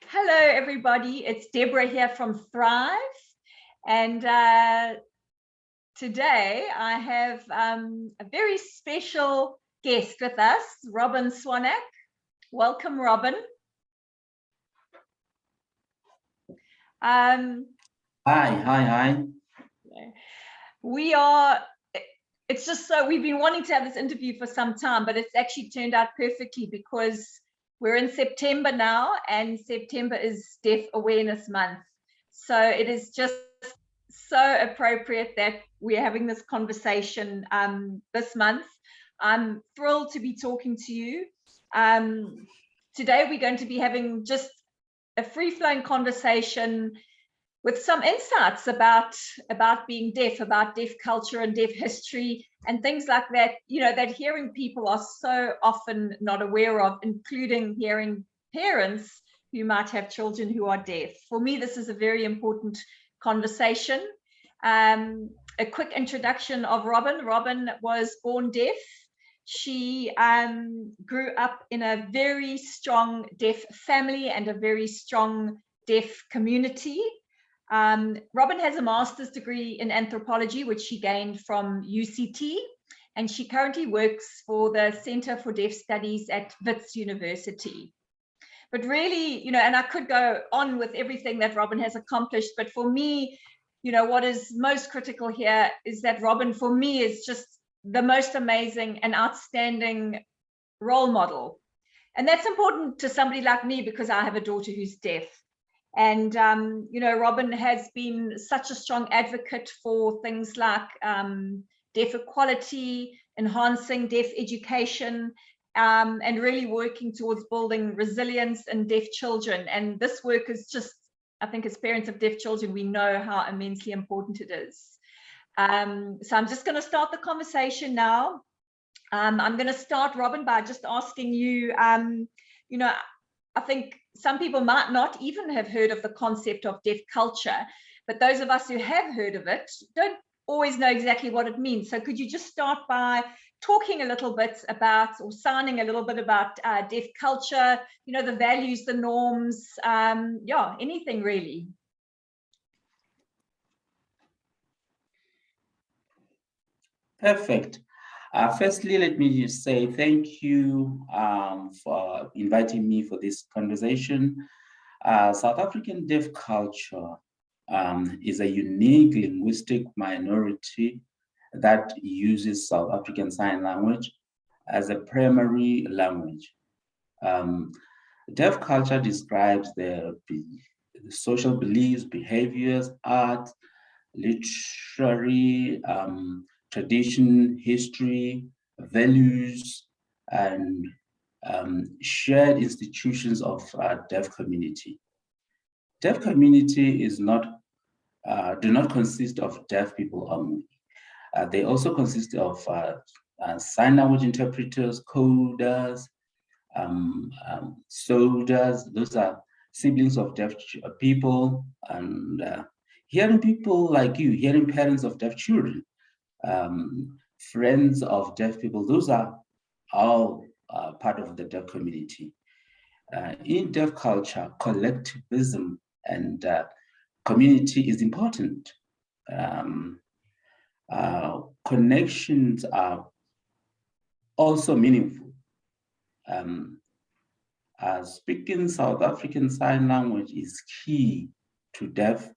Hello, everybody. It's Deborah here from Thrive. And today I have a very special guest with us, Robyn Swannack. Welcome, Robyn. Hi. It's just so, we've been wanting to have this interview for some time, but it's actually turned out perfectly because we're in September now, and September is Deaf Awareness Month. So it is just so appropriate that we're having this conversation this month. I'm thrilled to be talking to you. Today we're going to be having just a free-flowing conversation with some insights about being deaf, about deaf culture and deaf history and things like that, that hearing people are so often not aware of, including hearing parents who might have children who are deaf. For me, this is a very important conversation. A quick introduction of Robyn. Robyn was born deaf. She grew up in a very strong deaf family and a very strong deaf community. Robyn has a master's degree in anthropology, which she gained from UCT, and she currently works for the Center for Deaf Studies at Wits University. But really, and I could go on with everything that Robyn has accomplished, but for me, what is most critical here is that Robyn, for me, is just the most amazing and outstanding role model. And that's important to somebody like me because I have a daughter who's deaf. And, Robyn has been such a strong advocate for things like deaf equality, enhancing deaf education, and really working towards building resilience in deaf children. And this work is just, I think as parents of deaf children, we know how immensely important it is. So I'm just going to start the conversation now. I'm going to start, Robyn, by just asking you, I think some people might not even have heard of the concept of deaf culture, but those of us who have heard of it don't always know exactly what it means. So could you just start by talking a little bit about, or sounding a little bit about deaf culture, the values, the norms, anything really. Perfect. Firstly, let me just say thank you for inviting me for this conversation. South African deaf culture is a unique linguistic minority that uses South African Sign Language as a primary language. Deaf culture describes the social beliefs, behaviors, art, literary tradition, history, values, and shared institutions of deaf community. Deaf community is do not consist of deaf people only. They also consist of sign language interpreters, coders, soldiers. Those are siblings of deaf people, and hearing people like you, hearing parents of deaf children, friends of deaf people. Those are all part of the deaf community. In deaf culture, collectivism and community is important. Connections are also meaningful. Speaking South African Sign Language is key to deaf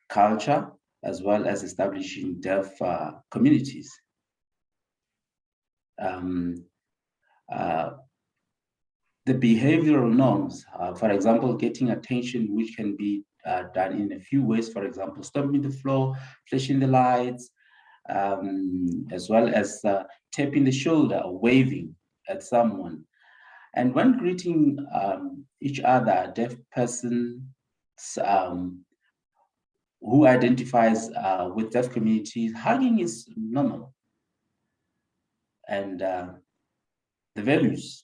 culture, as well as establishing deaf communities. The behavioral norms, for example, getting attention, which can be done in a few ways, for example, stomping the floor, flashing the lights, as well as tapping the shoulder or waving at someone. And when greeting each other, deaf persons who identifies with deaf communities, hugging is normal. And the values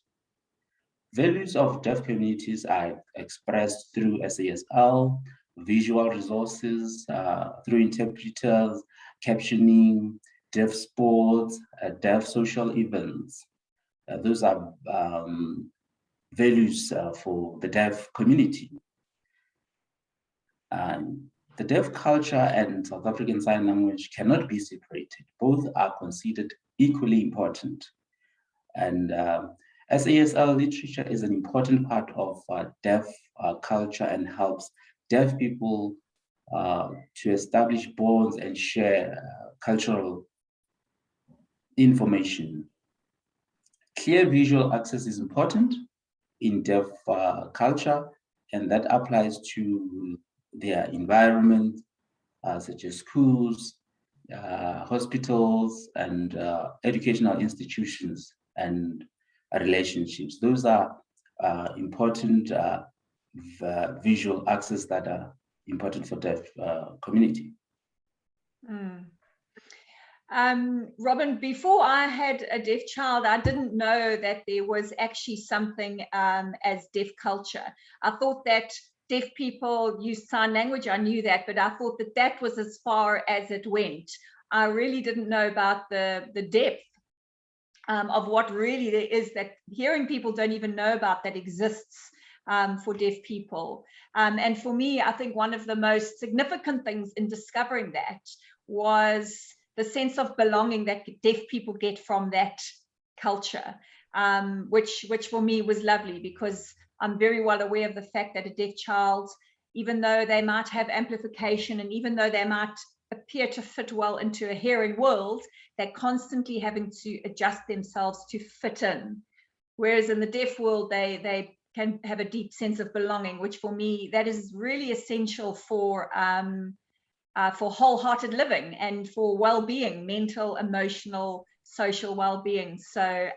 of deaf communities are expressed through SASL, visual resources, through interpreters, captioning, deaf sports, deaf social events. Those are values for the deaf community. The deaf culture and South African Sign Language cannot be separated. Both are considered equally important. And SASL literature is an important part of deaf culture and helps deaf people to establish bonds and share cultural information. Clear visual access is important in deaf culture, and that applies to their environment, such as schools, hospitals, and educational institutions and relationships. Those are important visual access that are important for deaf community. Robyn, before I had a deaf child, I didn't know that there was actually something as deaf culture. I thought that deaf people use sign language. I knew that, but I thought that that was as far as it went. I really didn't know about the depth of what really there is, that hearing people don't even know about, that exists for deaf people. And for me, I think one of the most significant things in discovering that was the sense of belonging that deaf people get from that culture, which for me was lovely, because I'm very well aware of the fact that a deaf child, even though they might have amplification and even though they might appear to fit well into a hearing world, they're constantly having to adjust themselves to fit in. Whereas in the deaf world, they can have a deep sense of belonging, which for me, that is really essential for wholehearted living and for well-being, mental, emotional, social well-being. So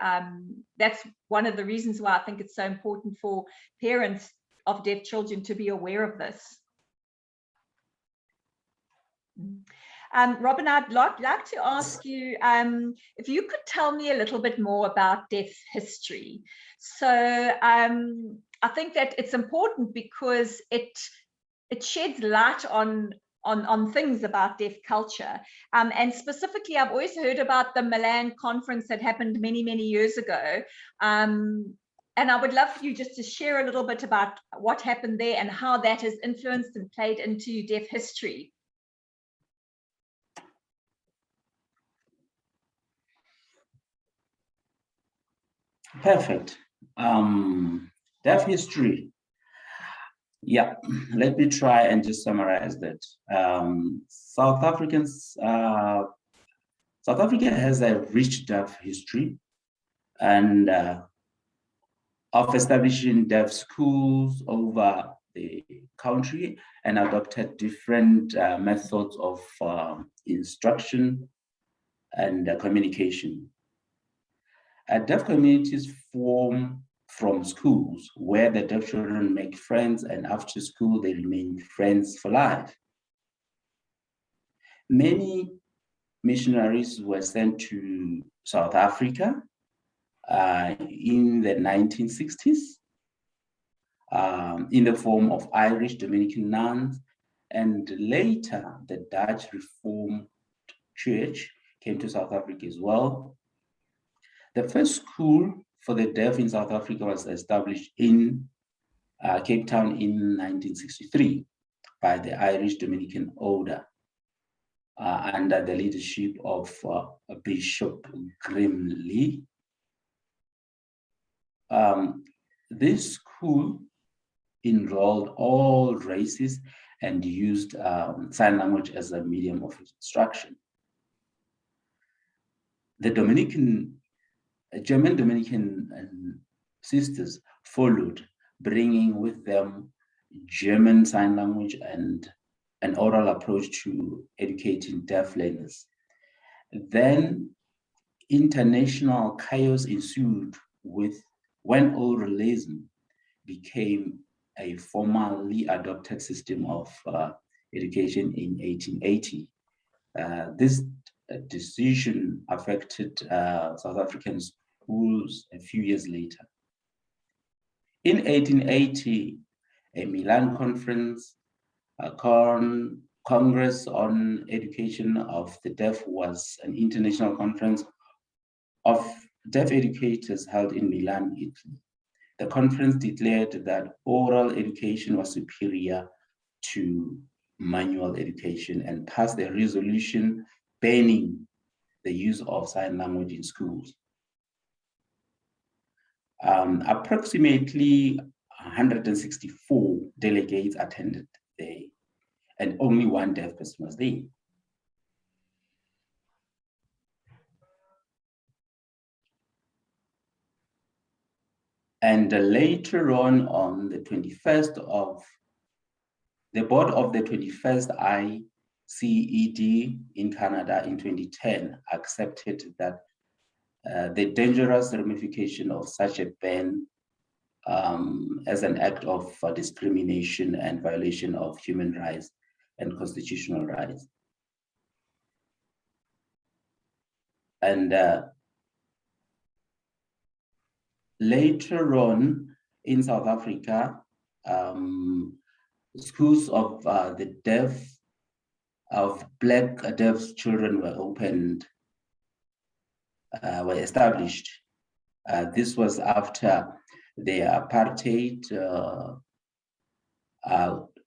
that's one of the reasons why I think it's so important for parents of deaf children to be aware of this. Robyn, I'd like to ask you if you could tell me a little bit more about deaf history. So I think that it's important because it sheds light on things about deaf culture. And specifically, I've always heard about the Milan conference that happened many, many years ago. And I would love for you just to share a little bit about what happened there and how that has influenced and played into deaf history. Perfect. Deaf history. Yeah, let me try and just summarize that. South Africa has a rich deaf history and of establishing deaf schools over the country and adopted different methods of instruction and communication. Deaf communities form from schools where the deaf children make friends, and after school they remain friends for life. Many missionaries were sent to South Africa in the 1960s in the form of Irish Dominican nuns, and later the Dutch Reformed Church came to South Africa as well. The first school for the deaf in South Africa was established in Cape Town in 1963 by the Irish Dominican Order under the leadership of Bishop Grimley. This school enrolled all races and used sign language as a medium of instruction. The German Dominican sisters followed, bringing with them German Sign Language and an oral approach to educating deaf learners. Then international chaos ensued when oralism became a formally adopted system of education in 1880. This decision affected South African schools a few years later. In 1880, a Milan conference, Congress on Education of the Deaf, was an international conference of deaf educators held in Milan, Italy. the conference declared that oral education was superior to manual education and passed a resolution banning the use of sign language in schools. Approximately 164 delegates attended there, and only one deaf person was there. And later on the 21st of, the board of the 21st ICED in Canada in 2010 accepted that the dangerous ramification of such a ban as an act of discrimination and violation of human rights and constitutional rights. And later on in South Africa, schools of the deaf, of Black deaf children were opened, were established. This was after the apartheid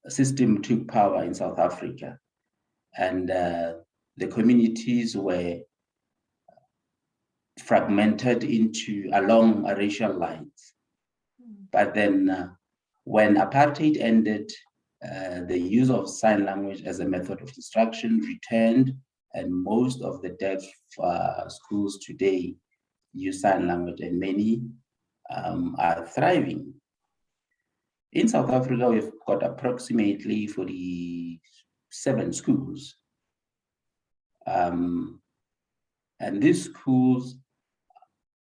system took power in South Africa, and the communities were fragmented along racial lines. But then when apartheid ended, the use of sign language as a method of instruction returned, and most of the deaf schools today use sign language, and many are thriving. In South Africa, we've got approximately 47 schools. And these schools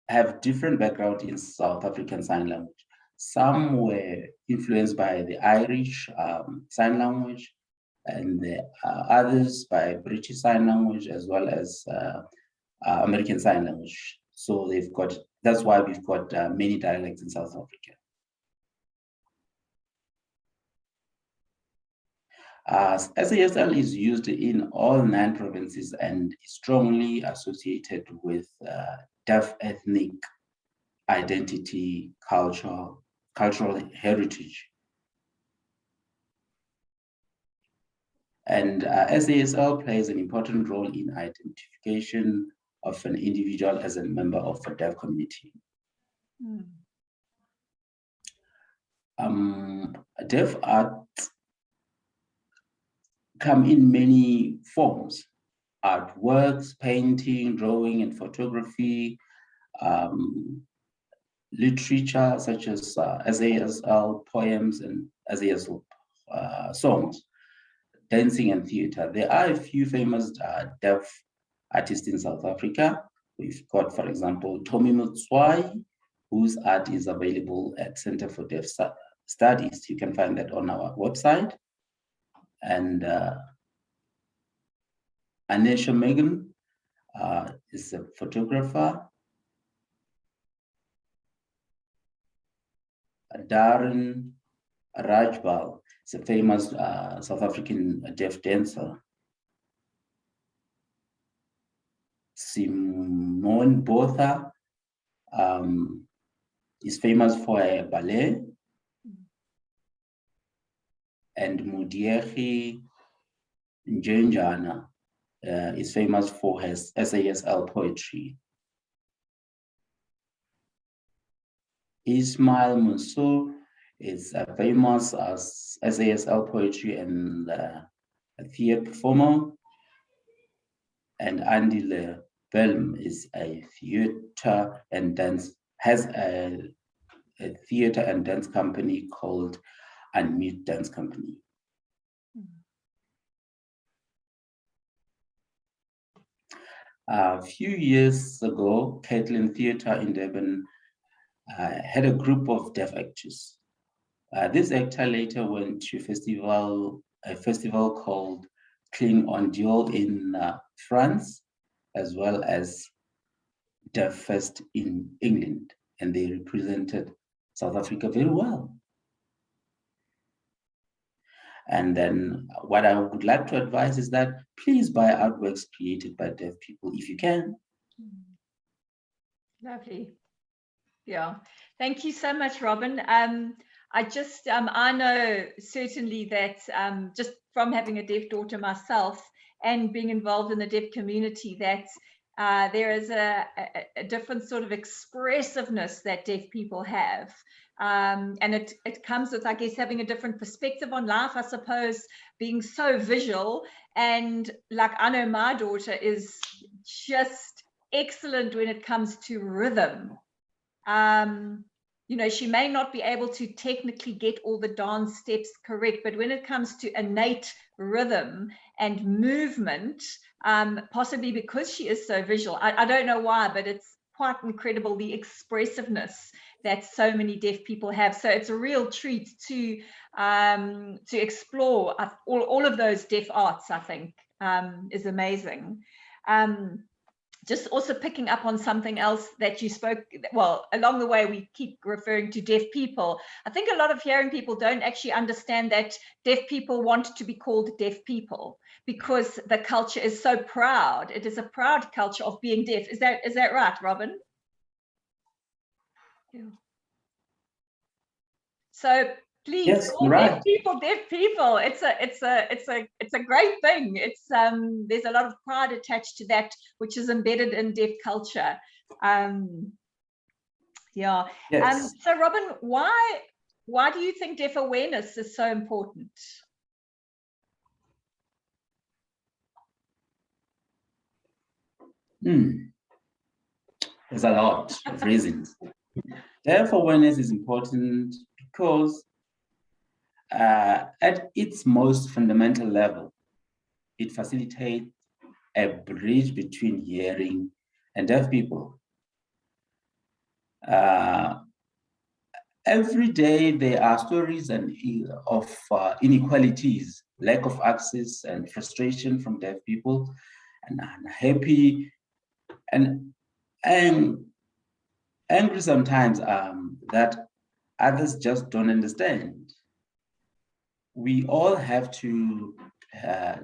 have different background in South African Sign Language. Some were influenced by the Irish Sign Language, and the others by British Sign Language, as well as American Sign Language. So that's why we've got many dialects in South Africa. SASL is used in all 9 provinces and is strongly associated with deaf ethnic identity, cultural heritage. And SASL plays an important role in identification of an individual as a member of a deaf community. Deaf arts come in many forms: artworks, painting, drawing, and photography, literature such as SASL poems and SASL songs, dancing and theater. There are a few famous deaf artists in South Africa. We've got, for example, Tommy Mutswai, whose art is available at Center for Deaf Studies. You can find that on our website. And Anesha Megan is a photographer. Darren Rajbal is a famous South African deaf dancer. Simone Botha is famous for a ballet. And Mudiegi Njenjana is famous for his SASL poetry. Ismail Mansour is famous as SASL poetry and a theater performer. And Andy Lebelm is a theater and dance, has a theater and dance company called Unmute Dance Company. A few years ago, Caitlin Theatre in Durban had a group of deaf actors. This actor later went to a festival called Cling on Dieu in France, as well as Deaf Fest in England, and they represented South Africa very well. And then what I would like to advise is that please buy artworks created by deaf people if you can. Lovely. Yeah, thank you so much, Robyn. I know certainly that just from having a deaf daughter myself and being involved in the deaf community, that there is a different sort of expressiveness that deaf people have. And it comes with, I guess, having a different perspective on life, I suppose, being so visual. And like, I know my daughter is just excellent when it comes to rhythm. You know, she may not be able to technically get all the dance steps correct, but when it comes to innate rhythm and movement, possibly because she is so visual, I don't know why, but it's quite incredible, the expressiveness that so many deaf people have. So it's a real treat to explore all of those deaf arts, I think, is amazing. Just also picking up on something else that you spoke, well, along the way, we keep referring to deaf people. I think a lot of hearing people don't actually understand that deaf people want to be called deaf people because the culture is so proud. It is a proud culture of being deaf. Is that right, Robyn? Yeah. So please, Yes, all you're right. deaf people. It's a great thing. It's there's a lot of pride attached to that, which is embedded in deaf culture. Yeah. Yes. So Robyn, why do you think deaf awareness is so important? There's a lot of reasons. Deaf awareness is important because at its most fundamental level, it facilitates a bridge between hearing and deaf people. Every day there are stories of inequalities, lack of access and frustration from deaf people, and unhappy and angry sometimes that others just don't understand. We all have to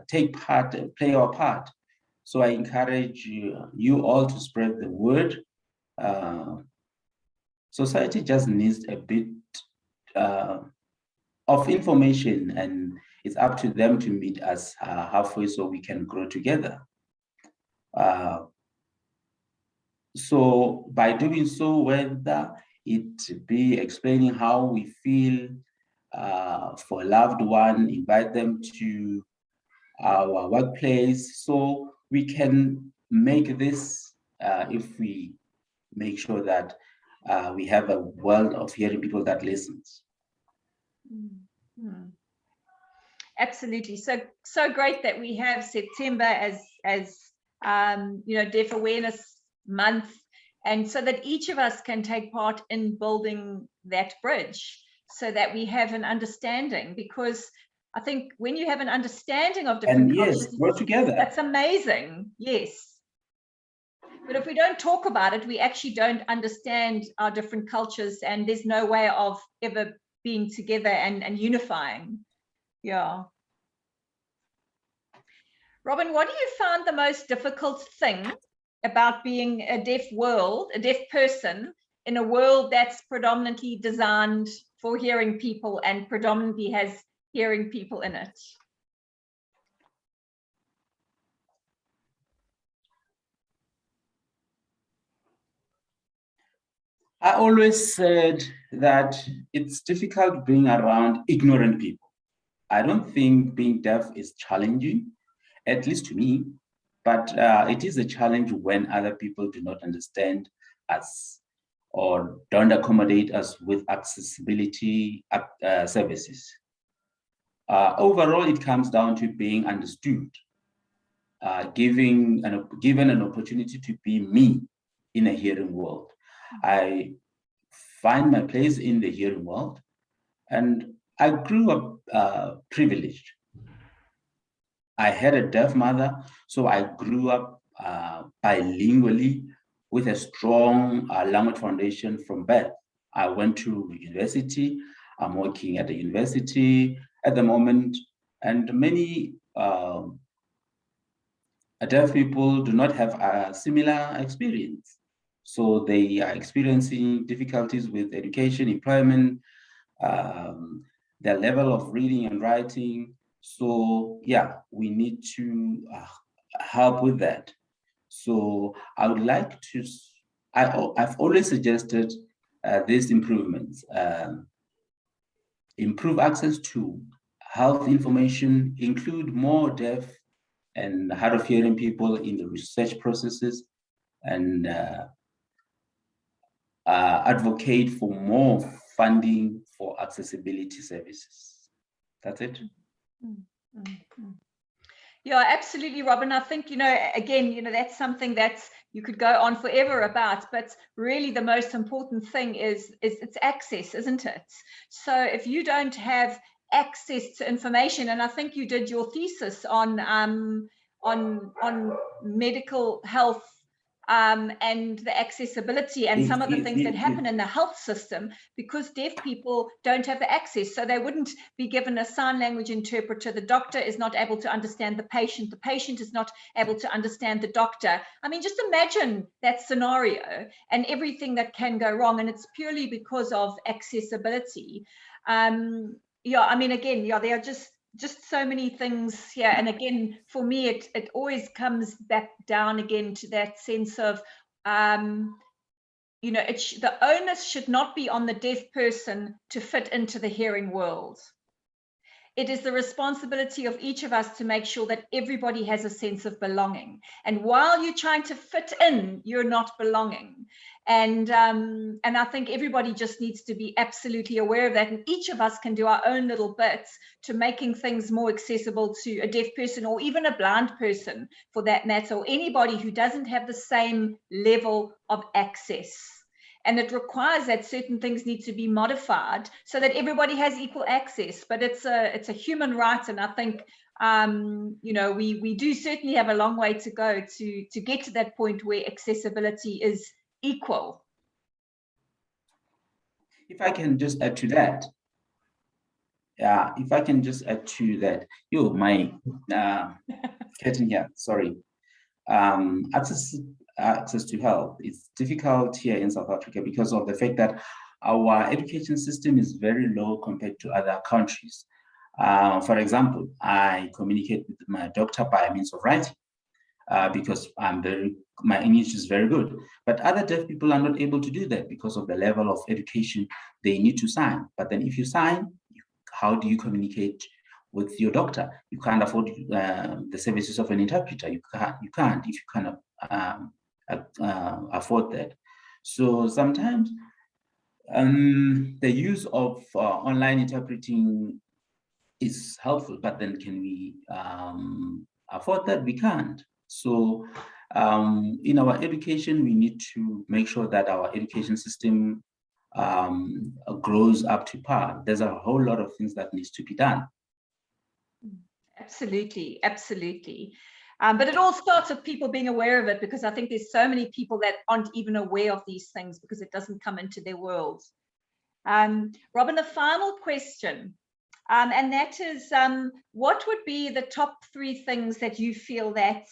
take part, play our part. So I encourage you all to spread the word. Society just needs a bit of information, and it's up to them to meet us halfway so we can grow together. So by doing so, whether it be explaining how we feel for a loved one, invite them to our workplace, so we can make this, if we make sure that we have a world of hearing people that listens. Mm-hmm. Absolutely. So great that we have September as you know, Deaf Awareness Month, and so that each of us can take part in building that bridge so that we have an understanding, because I think when you have an understanding of different cultures, grow together. That's amazing. Yes. But if we don't talk about it, we actually don't understand our different cultures, and there's no way of ever being together and unifying. Yeah. Robyn, what do you find the most difficult thing about being a deaf person in a world that's predominantly designed for hearing people and predominantly has hearing people in it? I always said that it's difficult being around ignorant people. I don't think being deaf is challenging, at least to me, but it is a challenge when other people do not understand us or don't accommodate us with accessibility services. Overall, it comes down to being understood, given an opportunity to be me in a hearing world. I find my place in the hearing world, and I grew up privileged. I had a deaf mother, so I grew up bilingually with a strong language foundation from birth. I went to university. I'm working at the university at the moment, and many deaf people do not have a similar experience. So they are experiencing difficulties with education, employment, their level of reading and writing. So yeah, we need to help with that. So I would like to, I've always suggested these improvements. Improve access to health information, include more deaf and hard of hearing people in the research processes, and advocate for more funding for accessibility services. That's it. Yeah, absolutely, Robyn. I think, again, that's something that's you could go on forever about, but really the most important thing is it's access, isn't it? So if you don't have access to information, and I think you did your thesis on medical health and the accessibility and some of the things that happen in the health system, because deaf people don't have the access. So they wouldn't be given a sign language interpreter. The doctor is not able to understand the patient. The patient is not able to understand the doctor. I mean, just imagine that scenario and everything that can go wrong. And it's purely because of accessibility. Yeah, I mean, again, yeah, there are just so many things here. And again, for me, it always comes back down again to that sense of, the onus should not be on the deaf person to fit into the hearing world. It is the responsibility of each of us to make sure that everybody has a sense of belonging. And while you're trying to fit in, you're not belonging. And I think everybody just needs to be absolutely aware of that. And each of us can do our own little bits to making things more accessible to a deaf person, or even a blind person for that matter, or anybody who doesn't have the same level of access. And it requires that certain things need to be modified so that everybody has equal access. But it's a human right, and I think we do certainly have a long way to go to get to that point where accessibility is equal. If I can just add to that, my getting here. Sorry, access to health is difficult here in South Africa because of the fact that our education system is very low compared to other countries. For example, I communicate with my doctor by means of writing because my English is very good. But other deaf people are not able to do that because of the level of education. They need to sign. But then if you sign, how do you communicate with your doctor? You can't afford the services of an interpreter. You can't if you cannot afford that. So sometimes the use of online interpreting is helpful, but then can we afford that? We can't. So in our education, we need to make sure that our education system grows up to par. There's a whole lot of things that needs to be done. Absolutely, absolutely. But it all starts with people being aware of it, because I think there's so many people that aren't even aware of these things because it doesn't come into their world. Robyn, the final question, and that is, what would be the top 3 things that you feel that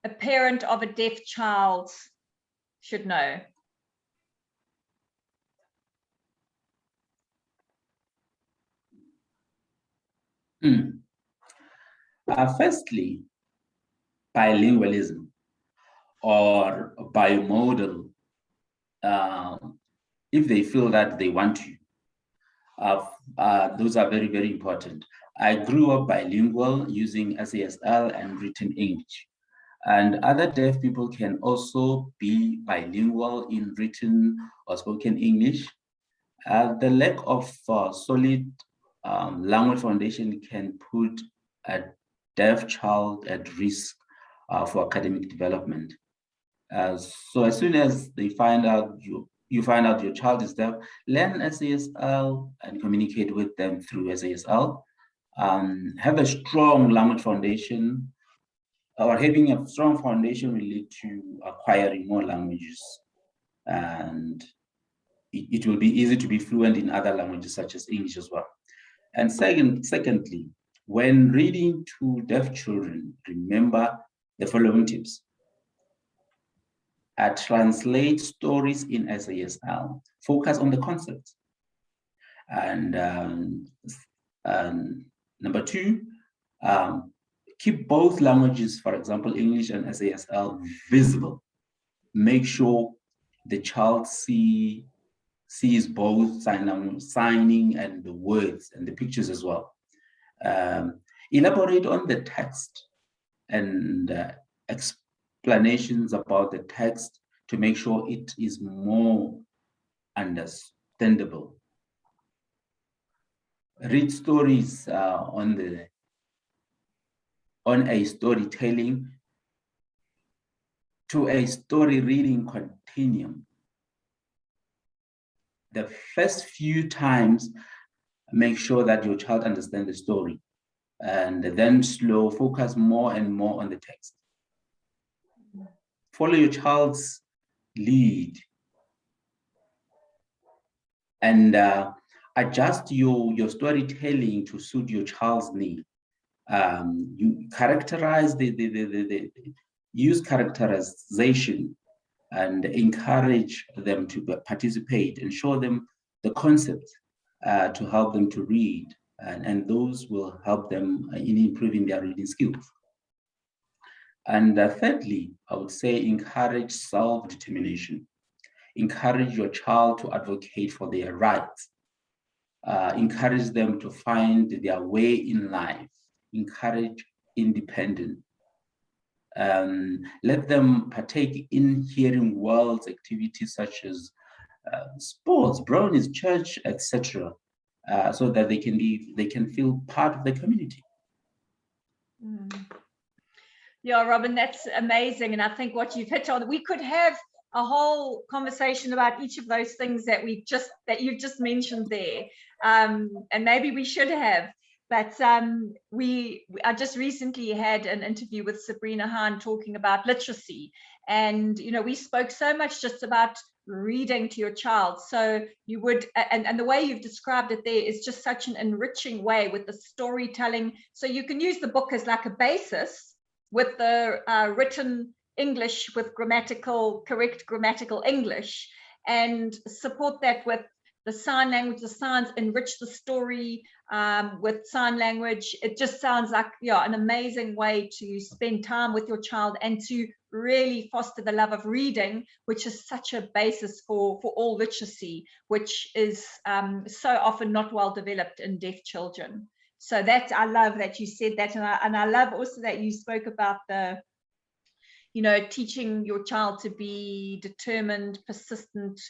a parent of a deaf child should know? Firstly, bilingualism or bimodal, if they feel that they want to. Those are very, very important. I grew up bilingual using SASL and written English. And other deaf people can also be bilingual in written or spoken English. The lack of solid language foundation can put a deaf child at risk for academic development. So as soon as they find out you find out your child is deaf, learn SASL and communicate with them through SASL. Have a strong language foundation, or having a strong foundation will lead to acquiring more languages, and it will be easy to be fluent in other languages such as English as well. And secondly, when reading to deaf children, remember the following tips. translate stories in SASL, focus on the concepts. And number two, keep both languages, for example, English and SASL, visible. Make sure the child sees both signing and the words and the pictures as well. Elaborate on the text and explanations about the text to make sure it is more understandable. Read stories on a storytelling to a story reading continuum. The first few times, make sure that your child understands the story, and then focus more and more on the text. Follow your child's lead and adjust your storytelling to suit your child's need. You characterize use characterization and encourage them to participate and show them the concepts to help them to read, and those will help them in improving their reading skills. And thirdly, I would say encourage self-determination. Encourage your child to advocate for their rights. Encourage them to find their way in life. Encourage independence. Let them partake in hearing world's activities such as sports, brownies, church, etc., so that they can feel part of the community. Yeah, Robyn, that's amazing. And I think what you've hit on, we could have a whole conversation about each of those things that you've just mentioned there. And maybe we should have. But I just recently had an interview with Sabrina Hahn talking about literacy. And, we spoke so much just about reading to your child. So you would, and the way you've described it there is just such an enriching way with the storytelling. So you can use the book as like a basis with the written English with correct grammatical English, and support that with the sign language, the signs, enrich the story with sign language. It just sounds like, an amazing way to spend time with your child and to really foster the love of reading, which is such a basis for all literacy, which is so often not well developed in deaf children. So I love that you said that, and I love also that you spoke about the, teaching your child to be determined, persistent,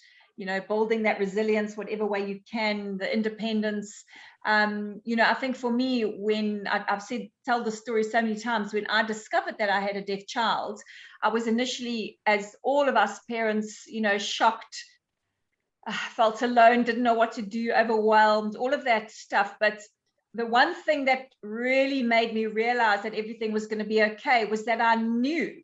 building that resilience, whatever way you can, the independence. I think for me, when I've tell the story so many times, when I discovered that I had a deaf child, I was initially, as all of us parents, shocked, felt alone, didn't know what to do, overwhelmed, all of that stuff. But the one thing that really made me realize that everything was going to be okay was that I knew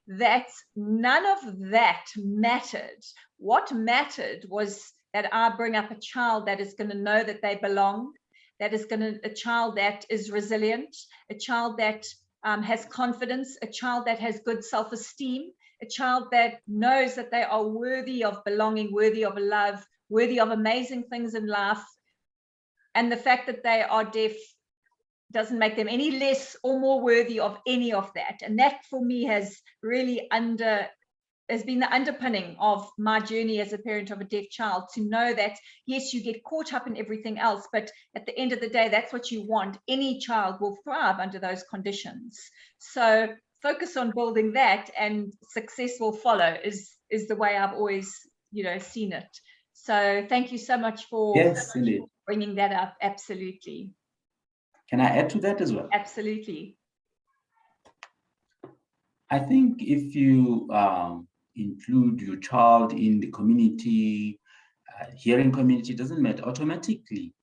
that none of that mattered. What mattered was that I bring up a child that is going to know that they belong, a child that is resilient, a child that has confidence, a child that has good self-esteem, a child that knows that they are worthy of belonging, worthy of love, worthy of amazing things in life. And the fact that they are deaf doesn't make them any less or more worthy of any of that. And that for me has really has been the underpinning of my journey as a parent of a deaf child, to know that, yes, you get caught up in everything else, but at the end of the day, that's what you want. Any child will thrive under those conditions. So focus on building that, and success will follow is the way I've always, seen it. So thank you so much for bringing that up. Absolutely. Can I add to that as well? Absolutely. I think if you include your child in the community, hearing community, doesn't matter, automatically,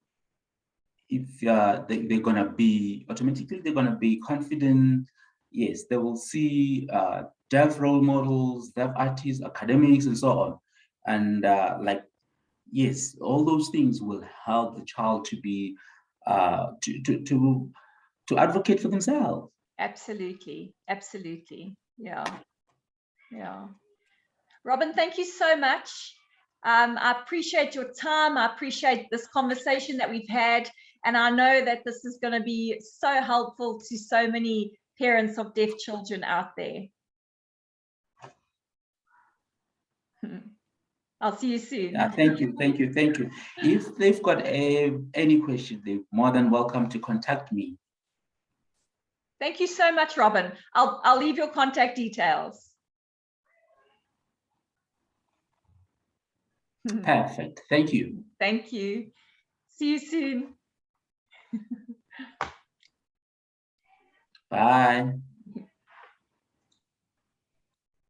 if they're gonna be confident. Yes, they will see deaf role models, deaf artists, academics, and so on. And yes, all those things will help the child to be to advocate for themselves. Absolutely. Yeah. Robyn, thank you so much. I appreciate your time. I appreciate this conversation that we've had. And I know that this is going to be so helpful to so many parents of deaf children out there. I'll see you soon. Yeah, thank you. If they've got any question, they're more than welcome to contact me. Thank you so much, Robyn. I'll leave your contact details. Perfect. Thank you. Thank you. See you soon. Bye.